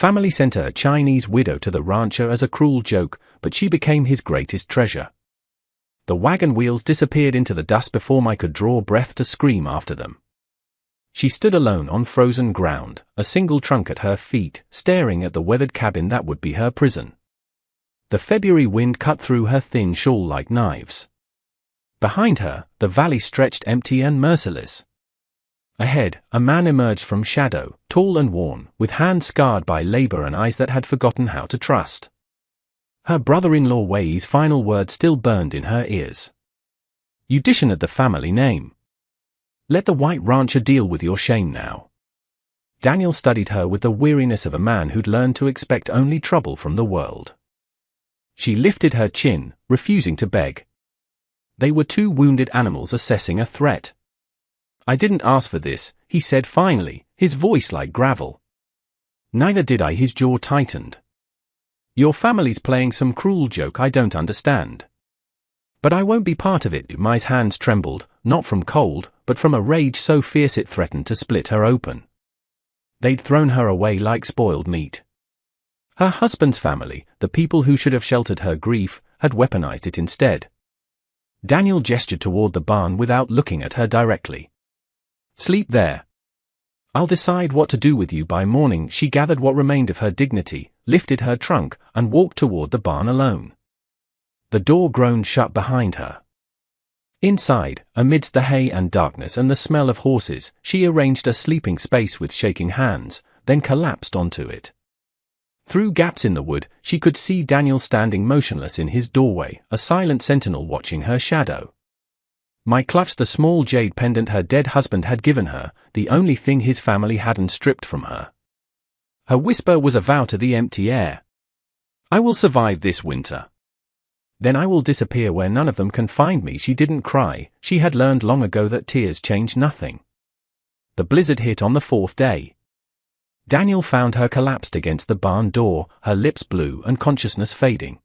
Family sent a Chinese widow to the rancher as a cruel joke, but she became his greatest treasure. The wagon wheels disappeared into the dust before I could draw breath to scream after them. She stood alone on frozen ground, a single trunk at her feet, staring at the weathered cabin that would be her prison. The February wind cut through her thin shawl like knives. Behind her, the valley stretched empty and merciless. Ahead, a man emerged from shadow, tall and worn, with hands scarred by labor and eyes that had forgotten how to trust. Her brother-in-law Wei's final words still burned in her ears. "You dishonored the family name. Let the white rancher deal with your shame now." Daniel studied her with the weariness of a man who'd learned to expect only trouble from the world. She lifted her chin, refusing to beg. They were two wounded animals assessing a threat. "I didn't ask for this," he said finally, his voice like gravel. "Neither did I." His jaw tightened. "Your family's playing some cruel joke I don't understand. But I won't be part of it." Mai's hands trembled, not from cold, but from a rage so fierce it threatened to split her open. They'd thrown her away like spoiled meat. Her husband's family, the people who should have sheltered her grief, had weaponized it instead. Daniel gestured toward the barn without looking at her directly. "Sleep there. I'll decide what to do with you by morning." She gathered what remained of her dignity, lifted her trunk, and walked toward the barn alone. The door groaned shut behind her. Inside, amidst the hay and darkness and the smell of horses, she arranged a sleeping space with shaking hands, then collapsed onto it. Through gaps in the wood, she could see Daniel standing motionless in his doorway, a silent sentinel watching her shadow. Mai clutched the small jade pendant her dead husband had given her, the only thing his family hadn't stripped from her. Her whisper was a vow to the empty air. "I will survive this winter. Then I will disappear where none of them can find me." She didn't cry. She had learned long ago that tears change nothing. The blizzard hit on the fourth day. Daniel found her collapsed against the barn door, her lips blue and consciousness fading.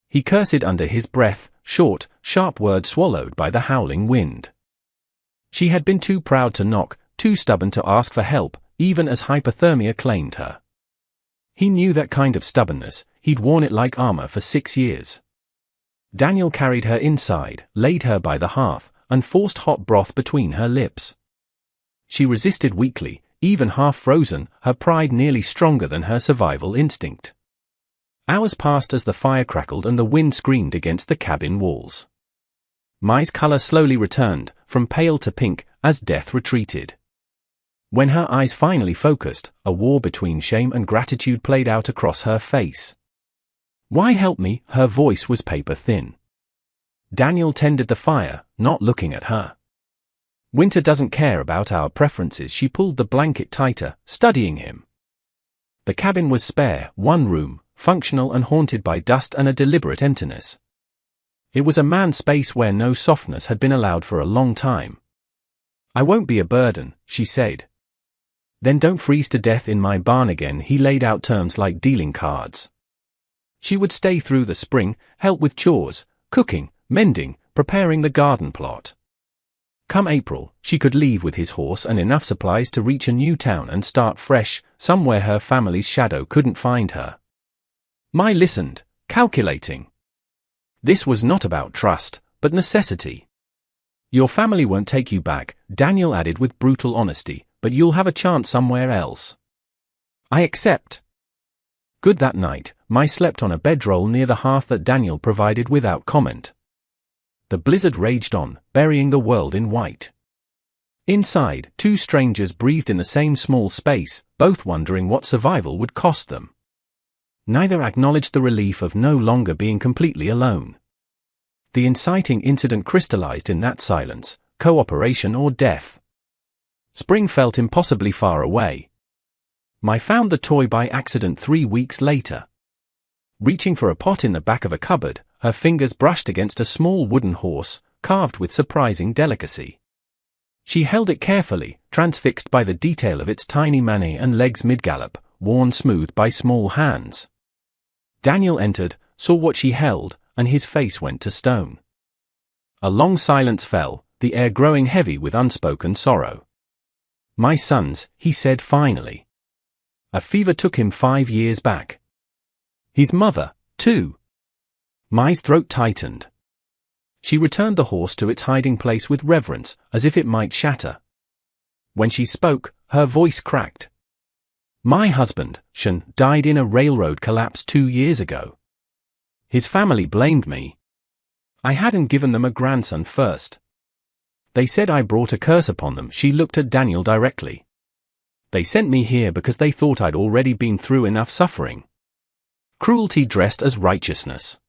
He cursed under his breath, short, sharp words swallowed by the howling wind. She had been too proud to knock, too stubborn to ask for help, even as hypothermia claimed her. He knew that kind of stubbornness. He'd worn it like armor for 6 years. Daniel carried her inside, laid her by the hearth, and forced hot broth between her lips. She resisted weakly, even half frozen, her pride nearly stronger than her survival instinct. Hours passed as the fire crackled and the wind screamed against the cabin walls. Mai's color slowly returned, from pale to pink, as death retreated. When her eyes finally focused, a war between shame and gratitude played out across her face. "Why help me?" Her voice was paper thin. Daniel tended the fire, not looking at her. "Winter doesn't care about our preferences." She pulled the blanket tighter, studying him. The cabin was spare, one room, functional and haunted by dust and a deliberate emptiness. It was a man's space where no softness had been allowed for a long time. "I won't be a burden," she said. "Then don't freeze to death in my barn again." He laid out terms like dealing cards. She would stay through the spring, help with chores, cooking, mending, preparing the garden plot. Come April, she could leave with his horse and enough supplies to reach a new town and start fresh, somewhere her family's shadow couldn't find her. Mai listened, calculating. This was not about trust, but necessity. "Your family won't take you back," Daniel added with brutal honesty, "but you'll have a chance somewhere else." "I accept." Good. That night, Mai slept on a bedroll near the hearth that Daniel provided without comment. The blizzard raged on, burying the world in white. Inside, two strangers breathed in the same small space, both wondering what survival would cost them. Neither acknowledged the relief of no longer being completely alone. The inciting incident crystallized in that silence, cooperation or death. Spring felt impossibly far away. Mai found the toy by accident 3 weeks later. Reaching for a pot in the back of a cupboard, her fingers brushed against a small wooden horse, carved with surprising delicacy. She held it carefully, transfixed by the detail of its tiny mane and legs mid-gallop, worn smooth by small hands. Daniel entered, saw what she held, and his face went to stone. A long silence fell, the air growing heavy with unspoken sorrow. "My sons," he said finally. A fever took him 5 years back. His mother, too. Mai's throat tightened. She returned the horse to its hiding place with reverence, as if it might shatter. When she spoke, her voice cracked. My husband, Shen, died in a railroad collapse 2 years ago. His family blamed me. I hadn't given them a grandson first. They said I brought a curse upon them. She looked at Daniel directly. They sent me here because they thought I'd already been through enough suffering. Cruelty dressed as righteousness.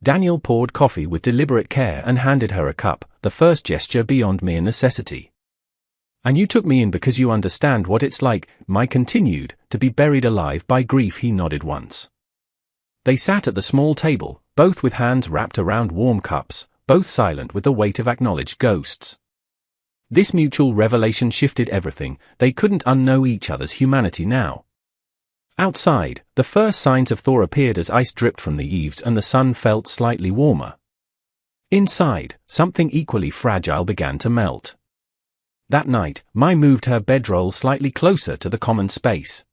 Daniel poured coffee with deliberate care and handed her a cup, the first gesture beyond mere necessity. And you took me in because you understand what it's like, Mai continued, to be buried alive by grief. He nodded once. They sat at the small table, both with hands wrapped around warm cups, both silent with the weight of acknowledged ghosts. This mutual revelation shifted everything. They couldn't unknow each other's humanity now. Outside, the first signs of thaw appeared as ice dripped from the eaves and the sun felt slightly warmer. Inside, something equally fragile began to melt. That night, Mai moved her bedroll slightly closer to the common space.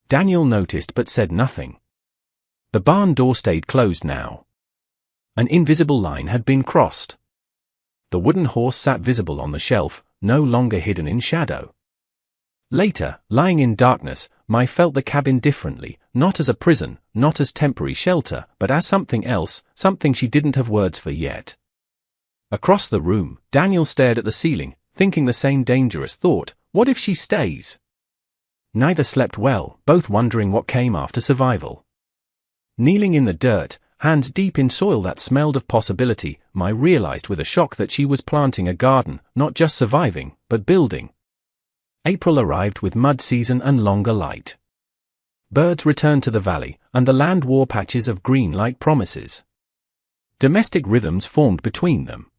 Daniel noticed but said nothing. The barn door stayed closed now. An invisible line had been crossed. The wooden horse sat visible on the shelf, no longer hidden in shadow. Later, lying in darkness, Mai felt the cabin differently, not as a prison, not as temporary shelter, but as something else, something she didn't have words for yet. Across the room, Daniel stared at the ceiling, thinking the same dangerous thought, what if she stays? Neither slept well, both wondering what came after survival. Kneeling in the dirt, hands deep in soil that smelled of possibility, Mai realized with a shock that she was planting a garden, not just surviving, but building. April arrived with mud season and longer light. Birds returned to the valley, and the land wore patches of green like promises. Domestic rhythms formed between them.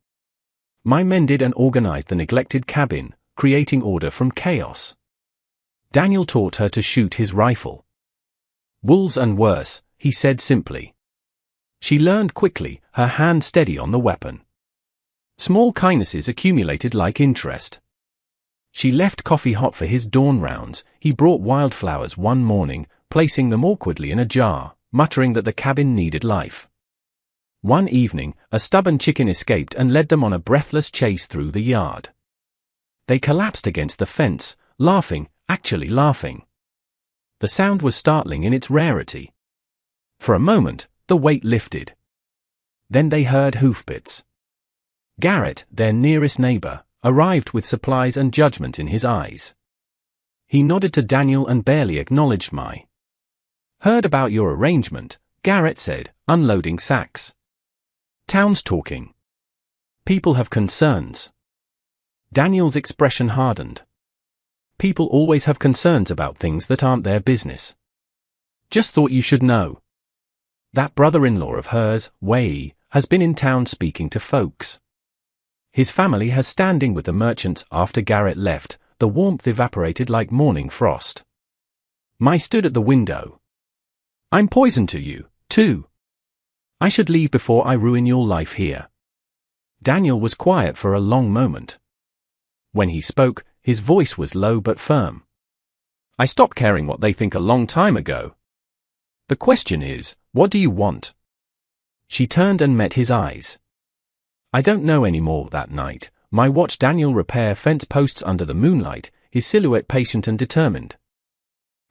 Mai mended and organized the neglected cabin, creating order from chaos. Daniel taught her to shoot his rifle. Wolves and worse, he said simply. She learned quickly, her hand steady on the weapon. Small kindnesses accumulated like interest. She left coffee hot for his dawn rounds. He brought wildflowers one morning, placing them awkwardly in a jar, muttering that the cabin needed life. One evening, a stubborn chicken escaped and led them on a breathless chase through the yard. They collapsed against the fence, laughing, actually laughing. The sound was startling in its rarity. For a moment, the weight lifted. Then they heard hoofbeats. Garrett, their nearest neighbor, arrived with supplies and judgment in his eyes. He nodded to Daniel and barely acknowledged Mai. Heard about your arrangement, Garrett said, unloading sacks. Town's talking. People have concerns. Daniel's expression hardened. People always have concerns about things that aren't their business. Just thought you should know. That brother-in-law of hers, Wei, has been in town speaking to folks. His family has standing with the merchants. After Garrett left, the warmth evaporated like morning frost. Mai stood at the window. I'm poison to you, too. I should leave before I ruin your life here. Daniel was quiet for a long moment. When he spoke, his voice was low but firm. I stopped caring what they think a long time ago. The question is, what do you want? She turned and met his eyes. I don't know anymore. That night, Mai watched Daniel repair fence posts under the moonlight, his silhouette patient and determined.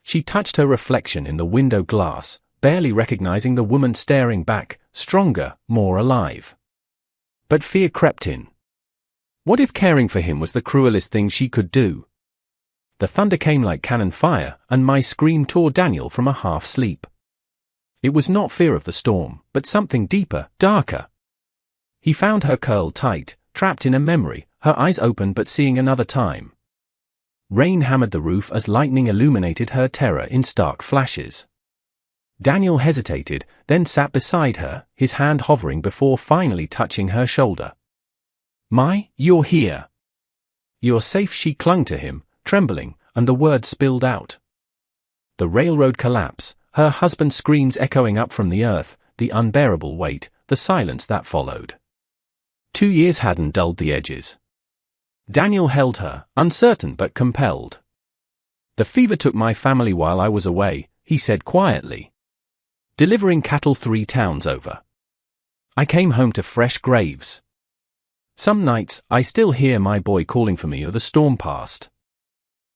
She touched her reflection in the window glass, barely recognizing the woman staring back, stronger, more alive. But fear crept in. What if caring for him was the cruelest thing she could do? The thunder came like cannon fire, and Mai's scream tore Daniel from a half-sleep. It was not fear of the storm, but something deeper, darker. He found her curled tight, trapped in a memory, her eyes open but seeing another time. Rain hammered the roof as lightning illuminated her terror in stark flashes. Daniel hesitated, then sat beside her, his hand hovering before finally touching her shoulder. Mai, you're here. You're safe. She clung to him, trembling, and the words spilled out. The railroad collapse, her husband's screams echoing up from the earth, the unbearable weight, the silence that followed. 2 years hadn't dulled the edges. Daniel held her, uncertain but compelled. The fever took my family while I was away, he said quietly. Delivering cattle 3 towns over. I came home to fresh graves. Some nights, I still hear my boy calling for me or the storm passed.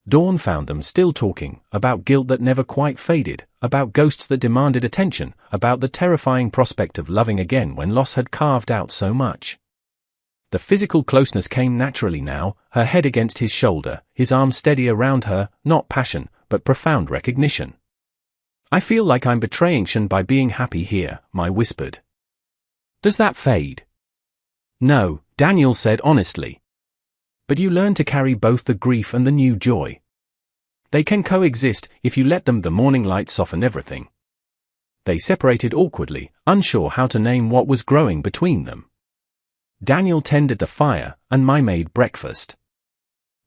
Dawn found them still talking, about guilt that never quite faded, about ghosts that demanded attention, about the terrifying prospect of loving again when loss had carved out so much. The physical closeness came naturally now, her head against his shoulder, his arm steady around her, not passion, but profound recognition. I feel like I'm betraying Shan by being happy here, I whispered. Does that fade? No, Daniel said honestly. But you learn to carry both the grief and the new joy. They can coexist if you let them. The morning light soften everything. They separated awkwardly, unsure how to name what was growing between them. Daniel tended the fire, and I made breakfast.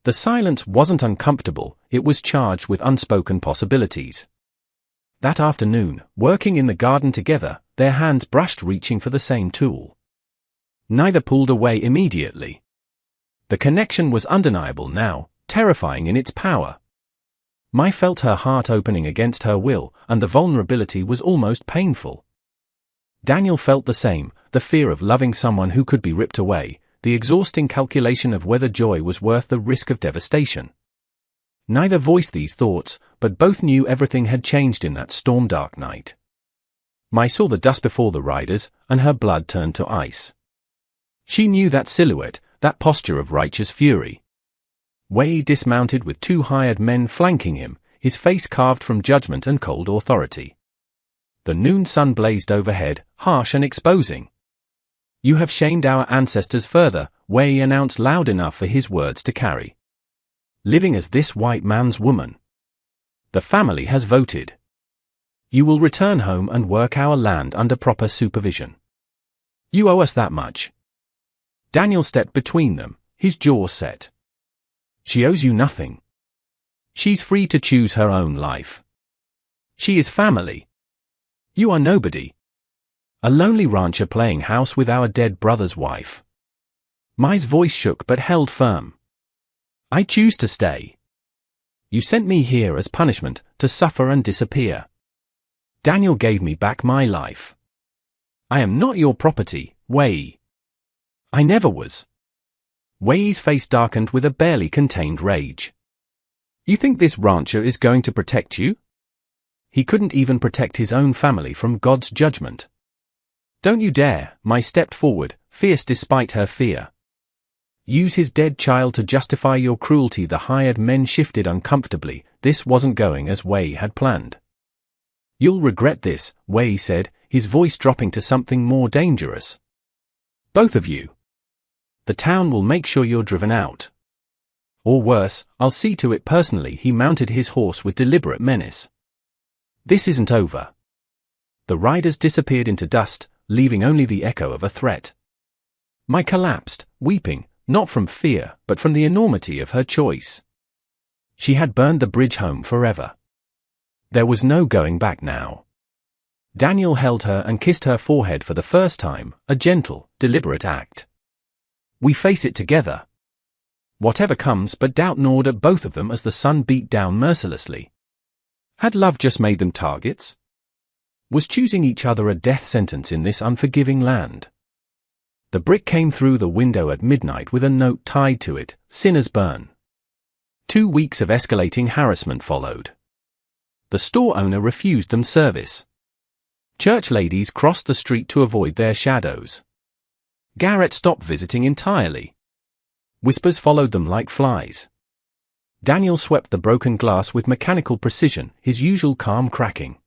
The silence wasn't uncomfortable, it was charged with unspoken possibilities. That afternoon, working in the garden together, their hands brushed reaching for the same tool. Neither pulled away immediately. The connection was undeniable now, terrifying in its power. I felt her heart opening against her will, and the vulnerability was almost painful. Daniel felt the same, the fear of loving someone who could be ripped away, the exhausting calculation of whether joy was worth the risk of devastation. Neither voiced these thoughts, but both knew everything had changed in that storm-dark night. I saw the dust before the riders, and her blood turned to ice. She knew that silhouette, that posture of righteous fury. Wei dismounted with 2 hired men flanking him, his face carved from judgment and cold authority. The noon sun blazed overhead, harsh and exposing. You have shamed our ancestors further, Wei announced loud enough for his words to carry. Living as this white man's woman. The family has voted. You will return home and work our land under proper supervision. You owe us that much. Daniel stepped between them, his jaw set. She owes you nothing. She's free to choose her own life. She is family. You are nobody. A lonely rancher playing house with our dead brother's wife. Mai's voice shook but held firm. I choose to stay. You sent me here as punishment, to suffer and disappear. Daniel gave me back my life. I am not your property, Wei. I never was. Wei's face darkened with a barely contained rage. You think this rancher is going to protect you? He couldn't even protect his own family from God's judgment. Don't you dare, Mai stepped forward, fierce despite her fear. Use his dead child to justify your cruelty. The hired men shifted uncomfortably, this wasn't going as Wei had planned. You'll regret this, Wei said, his voice dropping to something more dangerous. Both of you. The town will make sure you're driven out. Or worse, I'll see to it personally. He mounted his horse with deliberate menace. This isn't over. The riders disappeared into dust, leaving only the echo of a threat. Mai collapsed, weeping, not from fear, but from the enormity of her choice. She had burned the bridge home forever. There was no going back now. Daniel held her and kissed her forehead for the first time, a gentle, deliberate act. We face it together. Whatever comes, but doubt gnawed at both of them as the sun beat down mercilessly. Had love just made them targets? Was choosing each other a death sentence in this unforgiving land? The brick came through the window at midnight with a note tied to it, sinners burn. 2 weeks of escalating harassment followed. The store owner refused them service. Church ladies crossed the street to avoid their shadows. Garrett stopped visiting entirely. Whispers followed them like flies. Daniel swept the broken glass with mechanical precision, his usual calm cracking.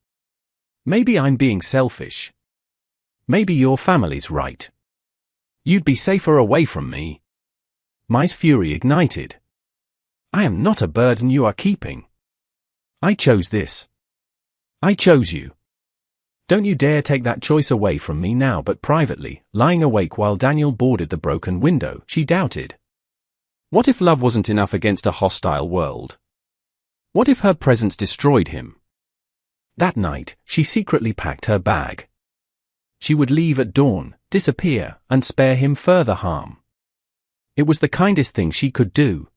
Maybe I'm being selfish. Maybe your family's right. You'd be safer away from me. Mai's fury ignited. I am not a burden you are keeping. I chose this. I chose you. Don't you dare take that choice away from me now. But privately, lying awake while Daniel boarded the broken window, she doubted. What if love wasn't enough against a hostile world? What if her presence destroyed him? That night, she secretly packed her bag. She would leave at dawn, disappear, and spare him further harm. It was the kindest thing she could do.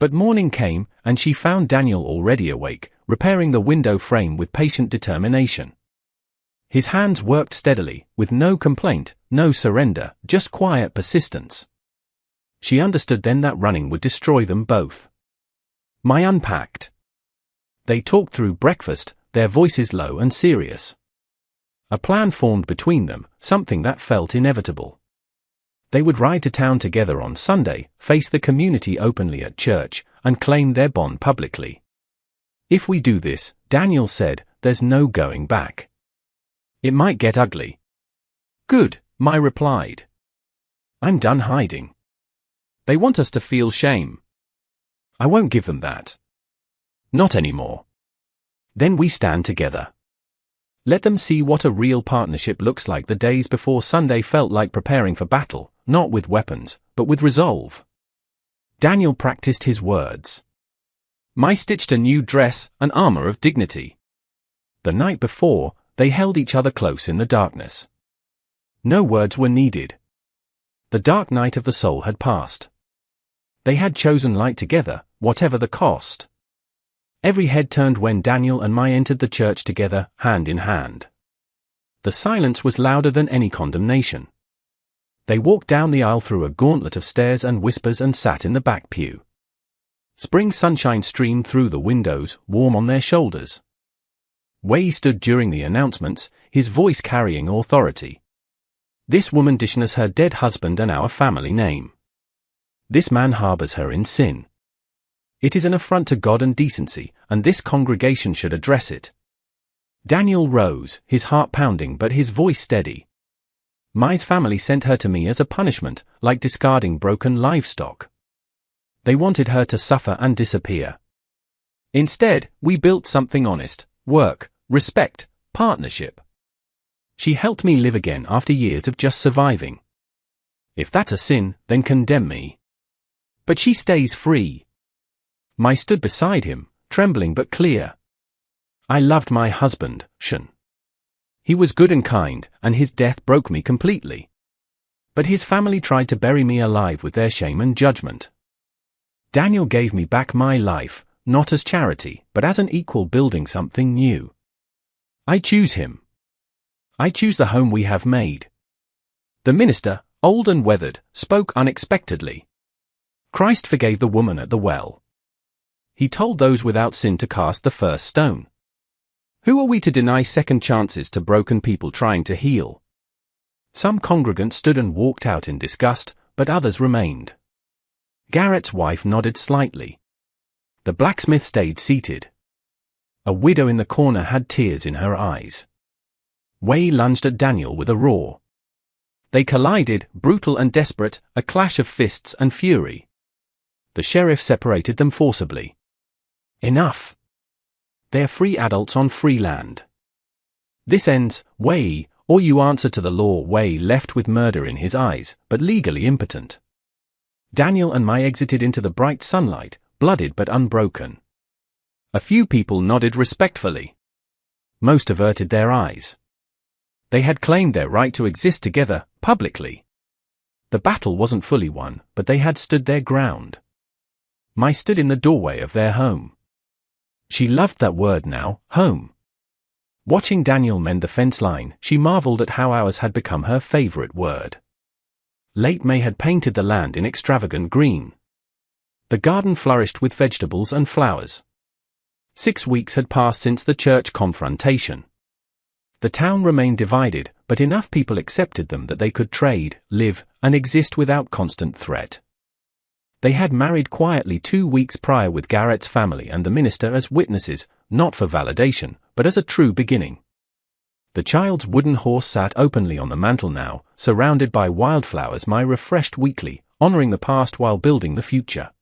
But morning came, and she found Daniel already awake, repairing the window frame with patient determination. His hands worked steadily, with no complaint, no surrender, just quiet persistence. She understood then that running would destroy them both. My unpacked. They talked through breakfast, their voices low and serious. A plan formed between them, something that felt inevitable. They would ride to town together on Sunday, face the community openly at church, and claim their bond publicly. If we do this, Daniel said, there's no going back. It might get ugly. Good, Mai replied. I'm done hiding. They want us to feel shame. I won't give them that. Not anymore. Then we stand together. Let them see what a real partnership looks like. The days before Sunday felt like preparing for battle, not with weapons, but with resolve. Daniel practiced his words. Mai stitched a new dress, an armor of dignity. The night before, they held each other close in the darkness. No words were needed. The dark night of the soul had passed. They had chosen light together, whatever the cost. Every head turned when Daniel and Mai entered the church together, hand in hand. The silence was louder than any condemnation. They walked down the aisle through a gauntlet of stairs and whispers and sat in the back pew. Spring sunshine streamed through the windows, warm on their shoulders. Wei stood during the announcements, his voice carrying authority. This woman dishonors her dead husband and our family name. This man harbors her in sin. It is an affront to God and decency, and this congregation should address it. Daniel rose, his heart pounding but his voice steady. Mai's family sent her to me as a punishment, like discarding broken livestock. They wanted her to suffer and disappear. Instead, we built something honest, work, respect, partnership. She helped me live again after years of just surviving. If that's a sin, then condemn me. But she stays free. Mai stood beside him, trembling but clear. I loved my husband, Shen. He was good and kind, and his death broke me completely. But his family tried to bury me alive with their shame and judgment. Daniel gave me back my life, not as charity, but as an equal, building something new. I choose him. I choose the home we have made. The minister, old and weathered, spoke unexpectedly. Christ forgave the woman at the well. He told those without sin to cast the first stone. Who are we to deny second chances to broken people trying to heal? Some congregants stood and walked out in disgust, but others remained. Garrett's wife nodded slightly. The blacksmith stayed seated. A widow in the corner had tears in her eyes. Wei lunged at Daniel with a roar. They collided, brutal and desperate, a clash of fists and fury. The sheriff separated them forcibly. Enough. They're free adults on free land. This ends, Wei, or you answer to the law. Wei left with murder in his eyes, but legally impotent. Daniel and Mai exited into the bright sunlight, blooded but unbroken. A few people nodded respectfully. Most averted their eyes. They had claimed their right to exist together, publicly. The battle wasn't fully won, but they had stood their ground. Mai stood in the doorway of their home. She loved that word now, home. Watching Daniel mend the fence line, she marveled at how ours had become her favorite word. Late May had painted the land in extravagant green. The garden flourished with vegetables and flowers. 6 weeks had passed since the church confrontation. The town remained divided, but enough people accepted them that they could trade, live, and exist without constant threat. They had married quietly 2 weeks prior with Garrett's family and the minister as witnesses, not for validation, but as a true beginning. The child's wooden horse sat openly on the mantel now, surrounded by wildflowers. Mai refreshed weekly, honoring the past while building the future.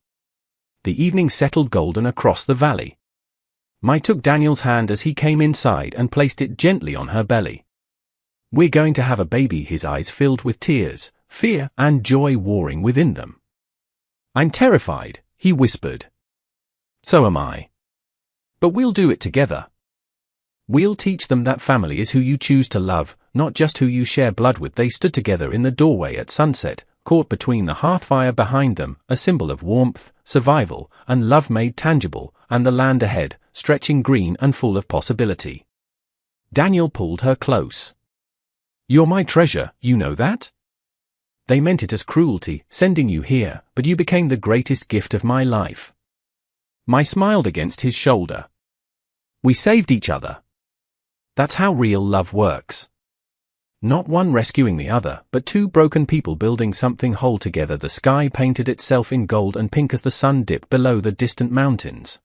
The evening settled golden across the valley. Mai took Daniel's hand as he came inside and placed it gently on her belly. We're going to have a baby. His eyes filled with tears, fear and joy warring within them. I'm terrified, he whispered. So am I. But we'll do it together. We'll teach them that family is who you choose to love, not just who you share blood with. They stood together in the doorway at sunset, caught between the hearthfire behind them, a symbol of warmth, survival, and love made tangible, and the land ahead, stretching green and full of possibility. Daniel pulled her close. "You're my treasure, you know that? They meant it as cruelty, sending you here, but you became the greatest gift of my life." Mai smiled against his shoulder. "We saved each other. That's how real love works. Not one rescuing the other, but two broken people building something whole together." The sky painted itself in gold and pink as the sun dipped below the distant mountains.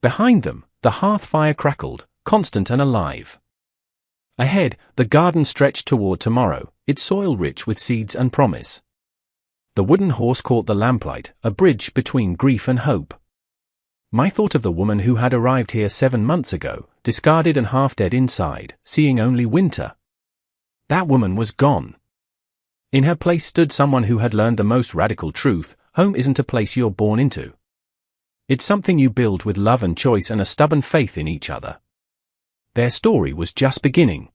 Behind them, the hearth fire crackled, constant and alive. Ahead, the garden stretched toward tomorrow, its soil rich with seeds and promise. The wooden horse caught the lamplight, a bridge between grief and hope. Mai thought of the woman who had arrived here 7 months ago, discarded and half dead inside, seeing only winter. That woman was gone. In her place stood someone who had learned the most radical truth: home isn't a place you're born into. It's something you build with love and choice and a stubborn faith in each other. Their story was just beginning.